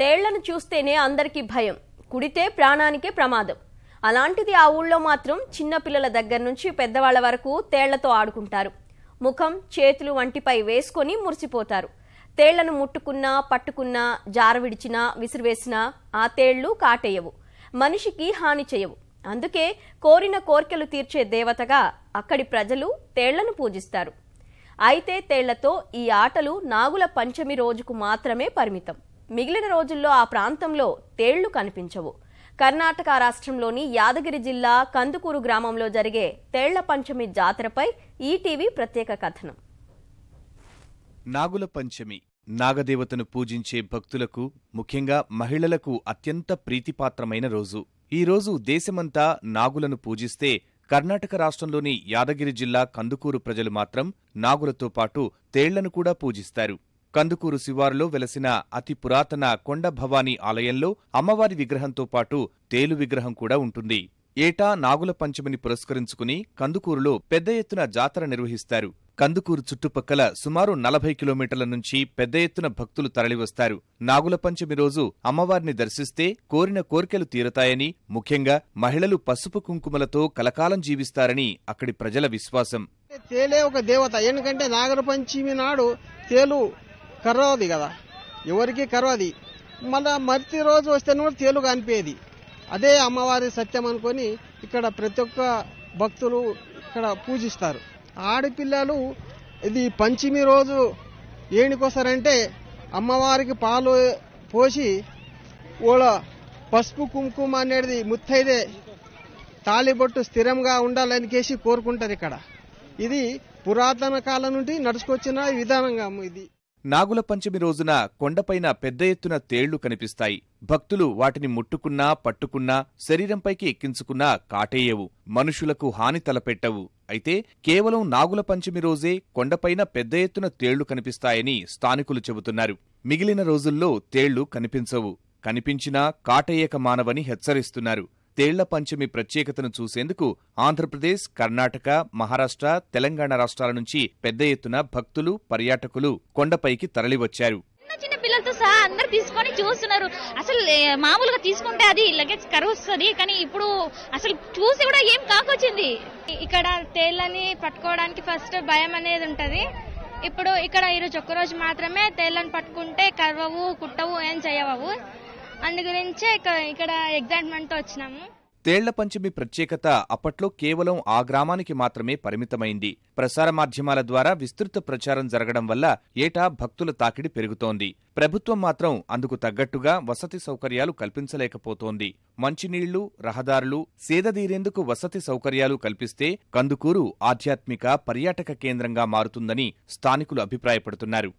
తేళ్లను చూస్తేనే అందరికీ భయం, కుడితే ప్రాణానికే ప్రమాదం. అలాంటిది ఆ ఊళ్ళో మాత్రం చిన్న పిల్లల దగ్గర నుంచి పెద్దవాళ్ల వరకు తేళ్లతో ఆడుకుంటారు. ముఖం, చేతులు వంటిపై వేసుకొని మురిసిపోతారు. తేళ్లను ముట్టుకున్నా, పట్టుకున్నా, జారవిడిచినా, విసిరివేసినా ఆ తేళ్లు కాటేయవు, మనిషికి హాని చేయవు. అందుకే కోరిన కోర్కెలు తీర్చే దేవతగా అక్కడి ప్రజలు తేళ్లను పూజిస్తారు. అయితే తేళ్లతో ఈ ఆటలు నాగుల పంచమి రోజుకు మాత్రమే పరిమితం. మిగిలిన రోజుల్లో ఆ ప్రాంతంలో తేళ్లు కనిపించవు. కర్ణాటక రాష్ట్రంలోని యాదగిరి జిల్లా కందుకూరు గ్రామంలో జరిగే తేళ్ల పంచమి జాతరపై ఈటీవీ ప్రత్యేక కథనం. నాగుల పంచమి నాగదేవతను పూజించే భక్తులకు, ముఖ్యంగా మహిళలకు అత్యంత ప్రీతిపాత్రమైన రోజు. ఈ రోజు దేశమంతా నాగులను పూజిస్తే కర్ణాటక రాష్ట్రంలోని యాదగిరి జిల్లా కందుకూరు ప్రజలు మాత్రం నాగులతో పాటు తేళ్లను కూడా పూజిస్తారు. కందుకూరు శివారులో వెలసిన అతి పురాతన కొండ భవానీ ఆలయంలో అమ్మవారి విగ్రహంతో పాటు తేలు విగ్రహం కూడా ఉంటుంది. ఏటా నాగుల పంచమిని పురస్కరించుకుని కందుకూరులో పెద్ద ఎత్తున జాతర నిర్వహిస్తారు. కందుకూరు చుట్టుపక్కల సుమారు 40 కిలోమీటర్ల నుంచి పెద్ద ఎత్తున భక్తులు తరలివస్తారు. నాగుల పంచమి రోజు అమ్మవారిని దర్శిస్తే కోరిన కోర్కెలు తీరతాయని, ముఖ్యంగా మహిళలు పసుపు కుంకుమలతో కలకాలం జీవిస్తారని అక్కడి ప్రజల విశ్వాసం. తేలే ఒక దేవత, ఎందుకంటే నాగుల పంచమి నాడు తేలు కర్రవది కదా, ఎవరికి కర్రవది. మళ్ళా మర్తి రోజు వస్తే తేలు కనిపేది. అదే అమ్మవారి సత్యం అనుకొని ఇక్కడ ప్రతి ఒక్క భక్తులు ఇక్కడ పూజిస్తారు. ఆడపిల్లలు ఇది పంచమి రోజు ఏనికొస్తారంటే అమ్మవారికి పాలు పోసి ఓళ్ళ పసుపు కుంకుమ అనేది ముత్తైదే తాళిబొట్టు స్థిరంగా ఉండాలని కేసి కోరుకుంటారు. ఇక్కడ ఇది పురాతన కాలం నుండి నడుచుకొచ్చిన విధానంగా ఇది. నాగుల పంచమి రోజున కొండపైన పెద్ద ఎత్తున తేళ్లు కనిపిస్తాయి. భక్తులు వాటిని ముట్టుకున్నా, పట్టుకున్నా, శరీరంపైకి ఎక్కించుకున్నా కాటేయవు, మనుషులకు హాని తలపెట్టవు. అయితే కేవలం నాగుల పంచమి రోజే కొండపైన పెద్ద ఎత్తున తేళ్లు కనిపిస్తాయని స్థానికులు చెబుతున్నారు. మిగిలిన రోజుల్లో తేళ్లు కనిపించవు, కనిపించినా కాటేయక మానవని హెచ్చరిస్తున్నారు. తేళ్ల పంచమి ప్రత్యేకతను చూసేందుకు ఆంధ్రప్రదేశ్, కర్ణాటక, మహారాష్ట్ర, తెలంగాణ రాష్ట్రాల నుంచి పెద్ద ఎత్తున భక్తులు, పర్యాటకులు కొండపైకి తరలివచ్చారు. చిన్న పిల్లలతో సహా అందరు తీసుకొని చూస్తున్నారు. అసలు మామూలుగా తీసుకుంటే అది లగేజ్ కరువు వస్తుంది, కానీ ఇప్పుడు అసలు చూసి కూడా ఏం కాకొచ్చింది. ఇక్కడ తేళ్లని పట్టుకోవడానికి ఫస్ట్ భయం అనేది ఉంటది. ఇప్పుడు ఇక్కడ ఈరోజు ఒక్కరోజు మాత్రమే తేళ్లను పట్టుకుంటే కరవవు, కుట్టవు, ఏం చేయవు. అందు గురించే ఇక్కడ ఎగ్జైట్మెంట్ తో వచ్చినాము. తేళ్ల పంచమి ప్రత్యేకత అప్పట్లో కేవలం ఆ గ్రామానికి మాత్రమే పరిమితమైంది. ప్రసార మాధ్యమాల ద్వారా విస్తృత ప్రచారం జరగడం వల్ల ఏటా భక్తుల తాకిడి పెరుగుతోంది. ప్రభుత్వం మాత్రం అందుకు తగ్గట్టుగా వసతి సౌకర్యాలు కల్పించలేకపోతోంది. మంచినీళ్లు, రహదారులు, సేదదీరేందుకు వసతి సౌకర్యాలు కల్పిస్తే కందుకూరు ఆధ్యాత్మిక, పర్యాటక కేంద్రంగా మారుతుందని స్థానికులు అభిప్రాయపడుతున్నారు.